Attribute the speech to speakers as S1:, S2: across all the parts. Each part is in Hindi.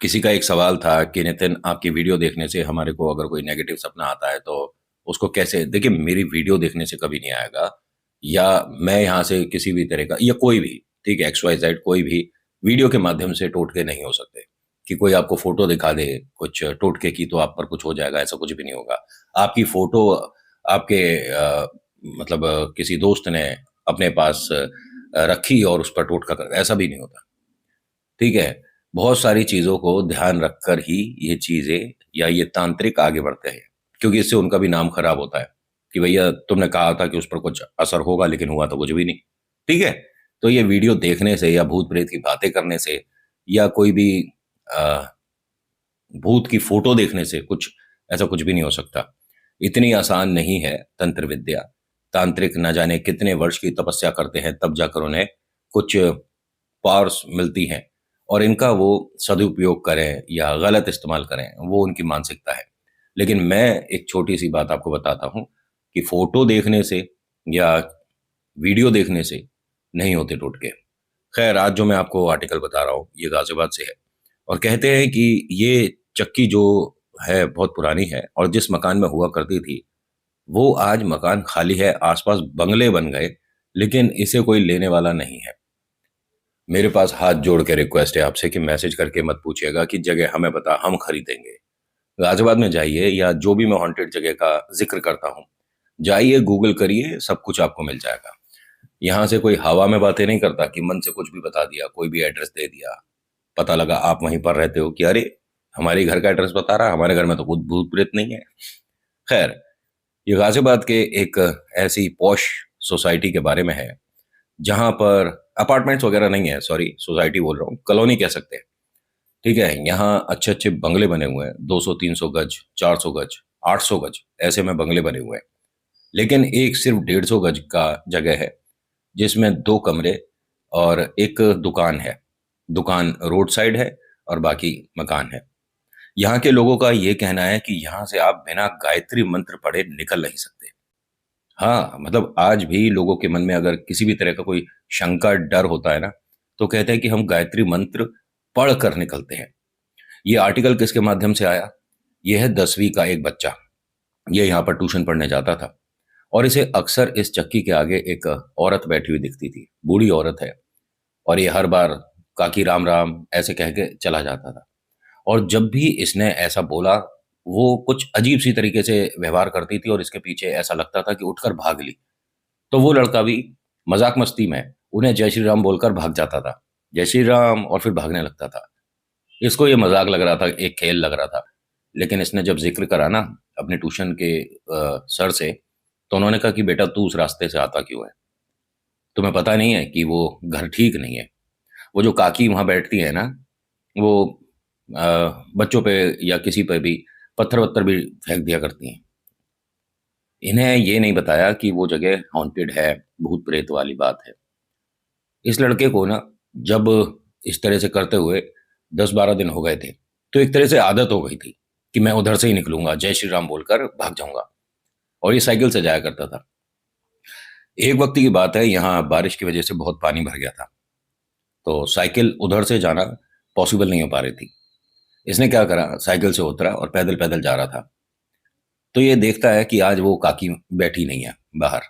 S1: किसी का एक सवाल था कि नितिन, आपकी वीडियो देखने से हमारे को अगर कोई नेगेटिव सपना आता है तो उसको कैसे देखिए। मेरी वीडियो देखने से कभी नहीं आएगा, या मैं यहाँ से किसी भी तरह का या कोई भी, ठीक है, एक्स वाई जेड कोई भी वीडियो के माध्यम से टोटके नहीं हो सकते। कि कोई आपको फोटो दिखा दे कुछ टोटके की तो आप पर कुछ हो जाएगा, ऐसा कुछ भी नहीं होगा। आपकी फोटो आपके किसी दोस्त ने अपने पास रखी और उस पर टोटका कर, ऐसा भी नहीं होता। ठीक है। बहुत सारी चीज़ों को ध्यान रखकर ही ये चीज़ें या ये तांत्रिक आगे बढ़ते हैं, क्योंकि इससे उनका भी नाम खराब होता है कि भैया तुमने कहा था कि उस पर कुछ असर होगा लेकिन हुआ तो कुछ भी नहीं। ठीक है। तो ये वीडियो देखने से या भूत प्रेत की बातें करने से या कोई भी अ, भूत की फोटो देखने से कुछ ऐसा कुछ भी नहीं हो सकता। इतनी आसान नहीं है तंत्र विद्या। तांत्रिक न जाने कितने वर्ष की तपस्या करते हैं तब जाकर उन्हें कुछ पावर्स मिलती हैं, और इनका वो सदुपयोग करें या गलत इस्तेमाल करें वो उनकी मानसिकता है। लेकिन मैं एक छोटी सी बात आपको बताता हूँ कि फोटो देखने से या वीडियो देखने से नहीं होते टोटके। खैर, आज जो मैं आपको आर्टिकल बता रहा हूँ ये गाजियाबाद से है, और कहते हैं कि ये चक्की जो है बहुत पुरानी है, और जिस मकान में हुआ करती थी वो आज मकान खाली है, आसपास बंगले बन गए, लेकिन इसे कोई लेने वाला नहीं है। मेरे पास हाथ जोड़ के रिक्वेस्ट है आपसे कि मैसेज करके मत पूछिएगा कि जगह हमें बता, हम खरीदेंगे। गाजियाबाद में जाइए, या जो भी मैं हॉन्टेड जगह का जिक्र करता हूँ जाइए, गूगल करिए, सब कुछ आपको मिल जाएगा। यहाँ से कोई हवा में बातें नहीं करता कि मन से कुछ भी बता दिया, कोई भी एड्रेस दे दिया, पता लगा आप वहीं पर रहते हो कि अरे हमारे घर का एड्रेस बता रहा है, हमारे घर में तो खुद भूत प्रेत नहीं है। खैर, ये गाजियाबाद के एक ऐसी पॉश सोसाइटी के बारे में है जहां पर अपार्टमेंट्स वगैरह नहीं है, सॉरी सोसाइटी बोल रहा हूँ, कॉलोनी कह सकते हैं। ठीक है। यहाँ अच्छे अच्छे बंगले बने हुए हैं, 200-300 गज, 400 गज, 800 गज, ऐसे में बंगले बने हुए हैं। लेकिन एक सिर्फ 150 गज का जगह है जिसमें 2 कमरे और एक दुकान है। दुकान रोड साइड है और बाकी मकान है। यहाँ के लोगों का ये कहना है कि यहाँ से आप बिना गायत्री मंत्र पढ़े निकल नहीं सकते। हाँ, मतलब आज भी लोगों के मन में अगर किसी भी तरह का कोई शंका, डर होता है ना, तो कहते हैं कि हम गायत्री मंत्र पढ़ कर निकलते हैं। ये आर्टिकल किसके माध्यम से आया? ये है 10वीं का एक बच्चा। ये यहाँ पर ट्यूशन पढ़ने जाता था, और इसे अक्सर इस चक्की के आगे एक औरत बैठी हुई दिखती थी, बूढ़ी औरत है। और ये हर बार काकी राम राम ऐसे कह के चला जाता था। और जब भी इसने ऐसा बोला, वो कुछ अजीब सी तरीके से व्यवहार करती थी, और इसके पीछे ऐसा लगता था कि उठकर भाग ली। तो वो लड़का भी मजाक मस्ती में उन्हें जय श्री राम बोलकर भाग जाता था, जय श्री राम, और फिर भागने लगता था। इसको ये मजाक लग रहा था, एक खेल लग रहा था। लेकिन इसने जब जिक्र करा ना अपने ट्यूशन के सर से, तो उन्होंने कहा कि बेटा तू उस रास्ते से आता क्यों है? तुम्हें पता नहीं है कि वो घर ठीक नहीं है? वो जो काकी वहां बैठती है ना, वो बच्चों पे या किसी पे भी पत्थर वत्थर भी फेंक दिया करती हैं। इन्हें ये नहीं बताया कि वो जगह हॉन्टेड है, भूत प्रेत वाली बात है। इस लड़के को ना, जब इस तरह से करते हुए 10-12 दिन हो गए थे, तो एक तरह से आदत हो गई थी कि मैं उधर से ही निकलूंगा, जय श्री राम बोलकर भाग जाऊंगा। और ये साइकिल से जाया करता था। एक वक्त की बात है, यहाँ बारिश की वजह से बहुत पानी भर गया था, तो साइकिल उधर से जाना पॉसिबल नहीं हो पा रही थी। इसने क्या करा, साइकिल से उतरा और पैदल पैदल जा रहा था। तो ये देखता है कि आज वो काकी बैठी नहीं है बाहर।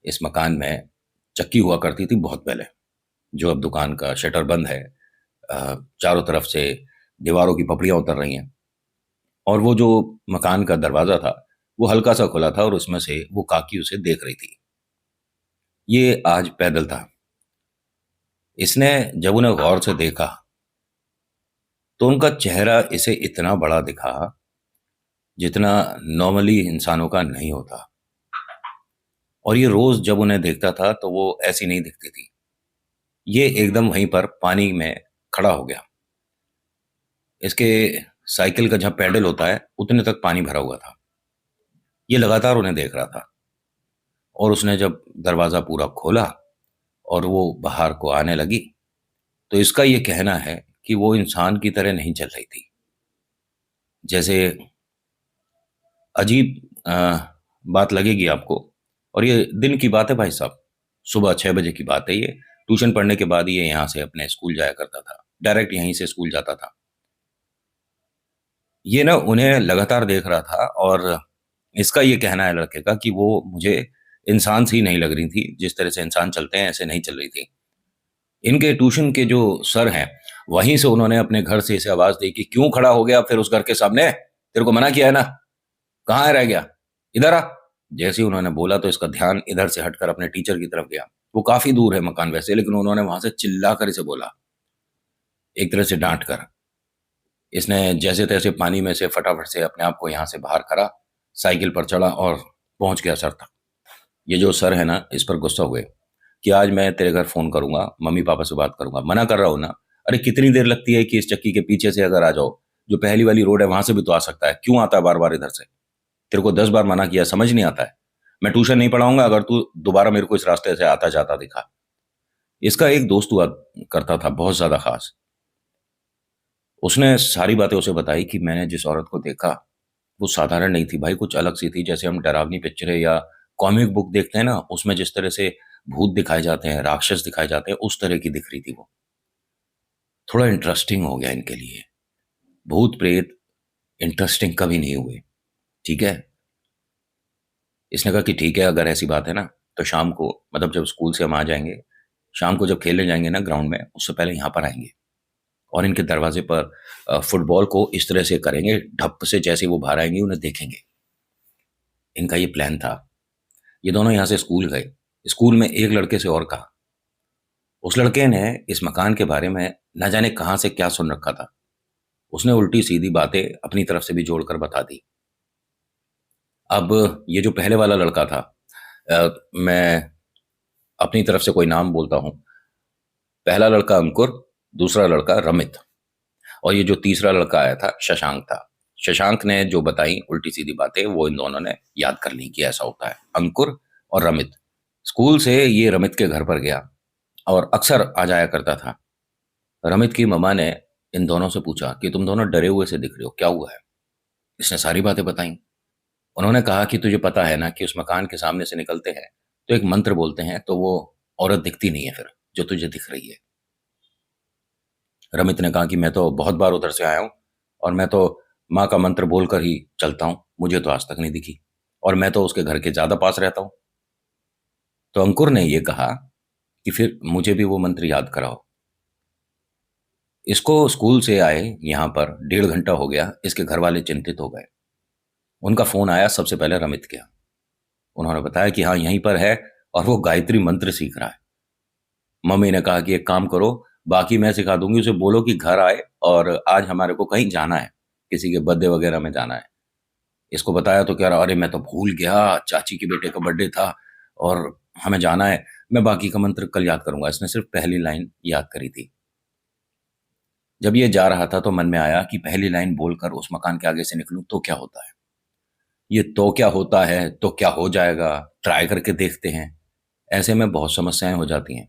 S1: इस मकान में चक्की हुआ करती थी बहुत पहले, जो अब दुकान का शटर बंद है। चारों तरफ से दीवारों की पपड़ियां उतर रही हैं, और वो जो मकान का दरवाजा था वो हल्का सा खुला था, और उसमें से वो काकी उसे देख रही थी। ये आज पैदल था। इसने जब उन्हें गौर से देखा तो उनका चेहरा इसे इतना बड़ा दिखा जितना नॉर्मली इंसानों का नहीं होता। और ये रोज जब उन्हें देखता था तो वो ऐसी नहीं दिखती थी। ये एकदम वहीं पर पानी में खड़ा हो गया। इसके साइकिल का जहाँ पैडल होता है उतने तक पानी भरा हुआ था। ये लगातार उन्हें देख रहा था, और उसने जब दरवाज़ा पूरा खोला और वो बाहर को आने लगी, तो इसका ये कहना है कि वो इंसान की तरह नहीं चल रही थी। जैसे अजीब बात लगेगी आपको, और ये दिन की बात है भाई साहब, सुबह 6 बजे की बात है ये। ट्यूशन पढ़ने के बाद ये यहाँ से अपने स्कूल जाया करता था, डायरेक्ट यहीं से स्कूल जाता था। ये ना उन्हें लगातार देख रहा था और इसका ये कहना है लड़के का कि वो मुझे इंसान सी नहीं लग रही थी, जिस तरह से इंसान चलते हैं ऐसे नहीं चल रही थी। इनके ट्यूशन के जो सर हैं, वहीं से उन्होंने अपने घर से इसे आवाज दी कि क्यों खड़ा हो गया फिर उस घर के सामने, तेरे को मना किया है ना, कहाँ है रह गया, इधर आ। जैसे ही उन्होंने बोला तो इसका ध्यान इधर से हटकर अपने टीचर की तरफ गया। वो काफी दूर है मकान वैसे, लेकिन उन्होंने वहां से चिल्लाकर इसे बोला, एक तरह से डांट कर। इसने जैसे तैसे पानी में से फटाफट से अपने आप को यहाँ से बाहर करा, साइकिल पर चढ़ा और पहुंच गया सर तक। ये जो सर है ना, इस पर गुस्सा हुए कि आज मैं तेरे घर फोन करूंगा, मम्मी पापा से बात करूंगा, मना कर रहा हूं ना। अरे कितनी देर लगती है कि इस चक्की के पीछे से अगर आ जाओ, जो पहली वाली रोड है वहां से भी तो आ सकता है, क्यों आता है बार बार इधर से? तेरे को 10 बार मना किया, समझ नहीं आता है? मैं ट्यूशन नहीं पढ़ाऊंगा अगर तू दोबारा मेरे को इस रास्ते से आता जाता दिखा। इसका एक दोस्त हुआ करता था बहुत ज्यादा खास। उसने सारी बातें उसे बताई कि मैंने जिस औरत को देखा वो साधारण नहीं थी भाई, कुछ अलग सी थी। जैसे हम डरावनी पिक्चरें या कॉमिक बुक देखते हैं ना, उसमें जिस तरह से भूत दिखाए जाते हैं, राक्षस दिखाए जाते हैं, उस तरह की दिख रही थी वो। थोड़ा इंटरेस्टिंग हो गया इनके लिए। भूत प्रेत इंटरेस्टिंग कभी नहीं हुए। ठीक है, इसने कहा कि ठीक है अगर ऐसी बात है ना, तो शाम को, मतलब जब स्कूल से हम आ जाएंगे, शाम को जब खेलने जाएंगे ना ग्राउंड में, उससे पहले यहाँ पर आएंगे और इनके दरवाजे पर फुटबॉल को इस तरह से करेंगे, ढप से, जैसे वो बाहर आएंगे उन्हें देखेंगे। इनका ये प्लान था। ये दोनों यहाँ से स्कूल गए। स्कूल में एक लड़के से और कहा। उस लड़के ने इस मकान के बारे में न जाने कहाँ से क्या सुन रखा था। उसने उल्टी सीधी बातें अपनी तरफ से भी जोड़कर बता दी। अब ये जो पहले वाला लड़का था, मैं अपनी तरफ से कोई नाम बोलता हूँ। पहला लड़का अंकुर, दूसरा लड़का रमित, और ये जो तीसरा लड़का आया था शशांक था। शशांक ने जो बताई उल्टी सीधी बातें वो इन दोनों ने याद कर ली कि ऐसा होता है, अंकुर और रमित। स्कूल से ये रमित के घर पर गया और अक्सर आ जाया करता था। रमित की मम्मा ने इन दोनों से पूछा कि तुम दोनों डरे हुए से दिख रहे हो, क्या हुआ है? इसने सारी बातें बताई। उन्होंने कहा कि तुझे पता है ना कि उस मकान के सामने से निकलते हैं तो एक मंत्र बोलते हैं, तो वो औरत दिखती नहीं है फिर, जो तुझे दिख रही है। रमित ने कहा कि मैं तो बहुत बार उधर से आया हूं और मैं तो माँ का मंत्र बोलकर ही चलता हूं, मुझे तो आज तक नहीं दिखी, और मैं तो उसके घर के ज्यादा पास रहता हूं। तो अंकुर ने ये कहा कि फिर मुझे भी वो मंत्र याद कराओ। इसको स्कूल से आए यहाँ पर 1.5 घंटा हो गया, इसके घर वाले चिंतित हो गए। उनका फोन आया सबसे पहले रमित के। उन्होंने बताया कि हाँ यहीं पर है और वो गायत्री मंत्र सीख रहा है। मम्मी ने कहा कि एक काम करो, बाकी मैं सिखा दूंगी, उसे बोलो कि घर आए और आज हमारे को कहीं जाना है, किसी के बर्थडे वगैरह में जाना है। इसको बताया तो कह रहा, अरे मैं तो भूल गया, चाची के बेटे का बर्थडे था और हमें जाना है, मैं बाकी का मंत्र कल याद करूंगा। इसने सिर्फ पहली लाइन याद करी थी। जब ये जा रहा था तो मन में आया कि पहली लाइन बोलकर उस मकान के आगे से निकलूं तो क्या होता है। ये तो क्या होता है तो क्या हो जाएगा, ट्राई करके देखते हैं, ऐसे में बहुत समस्याएं हो जाती हैं।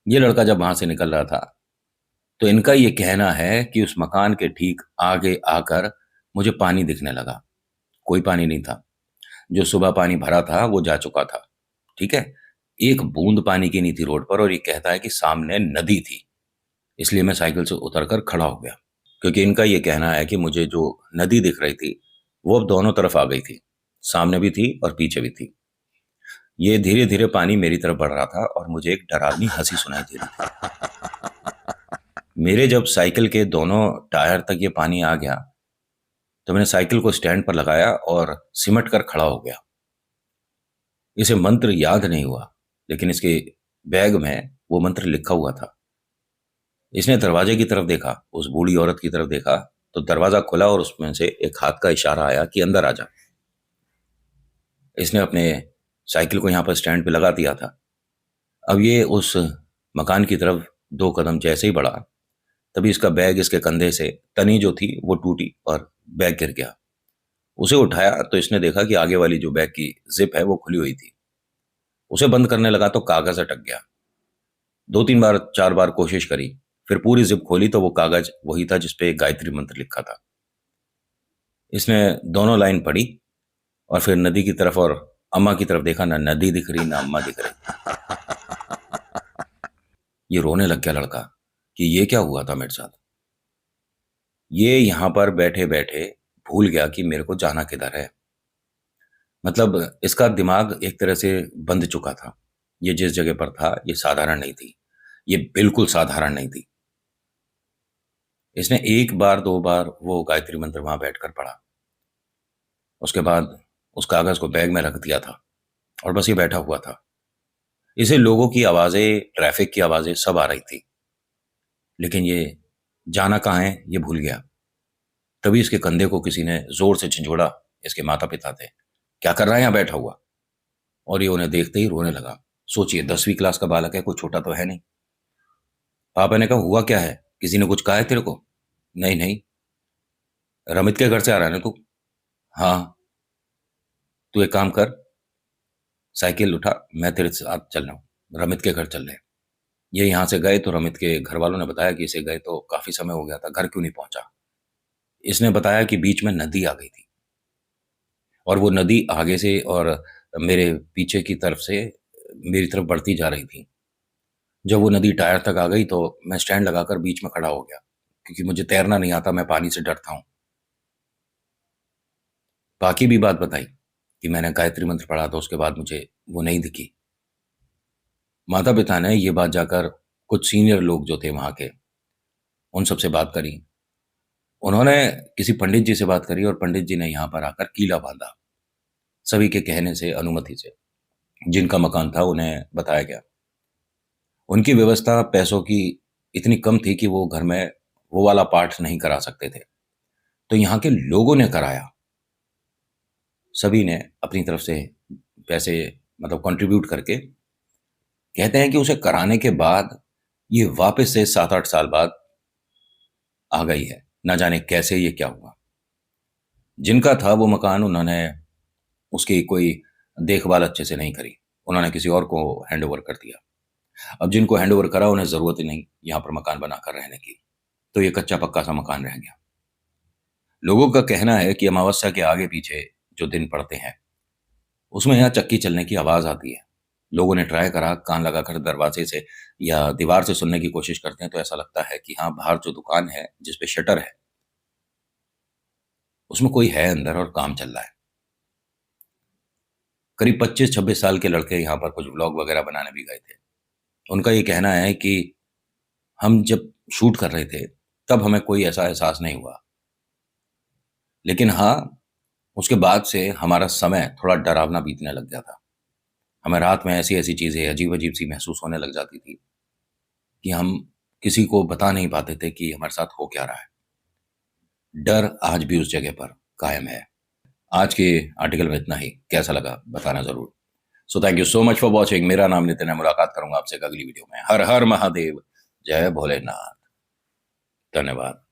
S1: ये लड़का जब वहां से निकल रहा था तो इनका ये कहना है कि उस मकान के ठीक आगे आकर मुझे पानी दिखने लगा। कोई पानी नहीं था, जो सुबह पानी भरा था वो जा चुका था। ठीक है, एक बूंद पानी की नहीं थी रोड पर, और ये कहता है कि सामने नदी थी। इसलिए मैं साइकिल से उतरकर खड़ा हो गया, क्योंकि इनका ये कहना है कि मुझे जो नदी दिख रही थी वो अब दोनों तरफ आ गई थी, सामने भी थी और पीछे भी थी। ये धीरे धीरे पानी मेरी तरफ बढ़ रहा था और मुझे एक डरावनी हंसी सुनाई दे रही थी। मेरे जब साइकिल के दोनों टायर तक ये पानी आ गया तो मैंने साइकिल को स्टैंड पर लगाया और सिमट कर खड़ा हो गया। इसे मंत्र याद नहीं हुआ, लेकिन इसके बैग में वो मंत्र लिखा हुआ था। इसने दरवाजे की तरफ देखा, उस बूढ़ी औरत की तरफ देखा, तो दरवाजा खुला और उसमें से एक हाथ का इशारा आया कि अंदर आ जा। इसने अपने साइकिल को यहाँ पर स्टैंड पे लगा दिया था। अब ये उस मकान की तरफ 2 कदम जैसे ही बढ़ा, तभी इसका बैग इसके कंधे से, तनी जो थी वो टूटी और बैग गिर गया। उसे उठाया तो इसने देखा कि आगे वाली जो बैग की जिप है वो खुली हुई थी। उसे बंद करने लगा तो कागज अटक गया। 2-3 बार 4 बार कोशिश करी, फिर पूरी जिप खोली तो वो कागज वही था जिसपे गायत्री मंत्र लिखा था। इसने दोनों लाइन पढ़ी और फिर नदी की तरफ और अम्मा की तरफ देखा। ना नदी दिख रही ना अम्मा दिख रही। ये रोने लग गया लड़का कि ये क्या हुआ था मेरे साथ। ये यहाँ पर बैठे-बैठे भूल गया कि मेरे को जाना किधर है। मतलब इसका दिमाग एक तरह से बंध चुका था। ये जिस जगह पर था, ये साधारण नहीं थी। ये बिल्कुल साधारण नहीं थी। इसने 1 बार 2 बार वो गायत्री मंत्र वहाँ बैठकर पढ़ा। उसके बाद उस कागज़ को बैग में रख दिया था और बस ये बैठा हुआ था। इसे लोगों की आवाज़ें, ट्रैफ़िक की आवाज़ें सब आ रही थी। लेकिन ये जाना कहाँ है, ये भूल गया। तभी इसके कंधे को किसी ने ज़ोर से झंझोड़ा। इसके माता-पिता थे। "क्या कर रहा है यहाँ बैठा हुआ?" और ये उन्हें देखते ही रोने लगा। सोचिए 10वीं क्लास का बालक है, कोई छोटा तो है नहीं। पापा ने कहा, "हुआ क्या है? किसी ने कुछ कहा है तेरे को?" "नहीं, नहीं।" "रमित के घर से आ रहा है ना तू?" "हाँ।" "तू एक काम कर, साइकिल उठा, मैं तेरे साथ चल रहा हूँ। रमित के घर चल रहे हैं।" ये यहाँ से गए तो रमित के घरवालों ने बताया कि इसे गए तो काफ़ी समय हो गया था, घर क्यों नहीं पहुँचा? इसने बताया कि बीच में नदी आ गई थी और वो नदी आगे से और मेरे पीछे की तरफ से मेरी तरफ बढ़ती जा रही थी। जब वो नदी टायर तक आ गई तो मैं स्टैंड लगाकर बीच में खड़ा हो गया, क्योंकि मुझे तैरना नहीं आता, मैं पानी से डरता हूँ। बाकी भी बात बताई कि मैंने गायत्री मंत्र पढ़ा था, उसके बाद मुझे वो नहीं दिखी। माता-पिता ने ये बात जाकर कुछ सीनियर लोग जो थे वहाँ के, उन सबसे बात करी। उन्होंने किसी पंडित जी से बात करी और पंडित जी ने यहाँ पर आकर कीला बाँधा। सभी के कहने से, अनुमति से। जिनका मकान था उन्हें बताया गया। उनकी व्यवस्था पैसों की इतनी कम थी कि वो घर में वो वाला पाठ नहीं करा सकते थे। तो यहाँ के लोगों ने कराया। सभी ने अपनी तरफ से पैसे मतलब कंट्रीब्यूट करके कहते हैं कि उसे कराने के बाद ये वापस से 7-8 साल बाद आ गई है। ना जाने कैसे ये क्या हुआ। जिनका था वो मकान उन्होंने उसकी कोई देखभाल अच्छे से नहीं करी। उन्होंने किसी और को हैंडओवर कर दिया। अब जिनको हैंडओवर करा उन्हें ज़रूरत ही नहीं यहाँ पर मकान बनाकर रहने की। तो ये कच्चा-पक्का सा मकान रह गया। लोगों का कहना है कि अमावस्या के आगे-पीछे जो दिन पड़ते हैं, उसमें यहाँ चक्की चलने की आवाज़ आती है। लोगों ने ट्राई करा, कान लगाकर दरवाजे से या दीवार से सुनने की कोशिश करते हैं, तो ऐसा लगता है कि हाँ, बाहर जो दुकान है, जिस पे शटर है, उसमें कोई है अंदर और काम चल रहा है। करीब 25-26 साल के लड़के यहाँ पर कुछ व्लॉग वगैरह बनाने भी गए थे। उनका ये कहना है कि हम जब शूट कर रहे थे, तब हमें कोई ऐसा एहसास नहीं हुआ। लेकिन हाँ, उसके बाद से हमारा समय थोड़ा डरावना बीतने लग गया था। हमें रात में ऐसी-ऐसी चीज़ें अजीब-अजीब सी महसूस होने लग जाती थी कि हम किसी को बता नहीं पाते थे कि हमारे साथ हो क्या रहा है। डर आज भी उस जगह पर कायम है। आज के आर्टिकल में इतना ही। कैसा लगा बताना ज़रूर। So thank you so much for watching. मेरा नाम नितिन है। मुलाकात करूँगा आपसे एक अगली वीडियो में। हर हर महादेव! जय भोलेनाथ! धन्यवाद।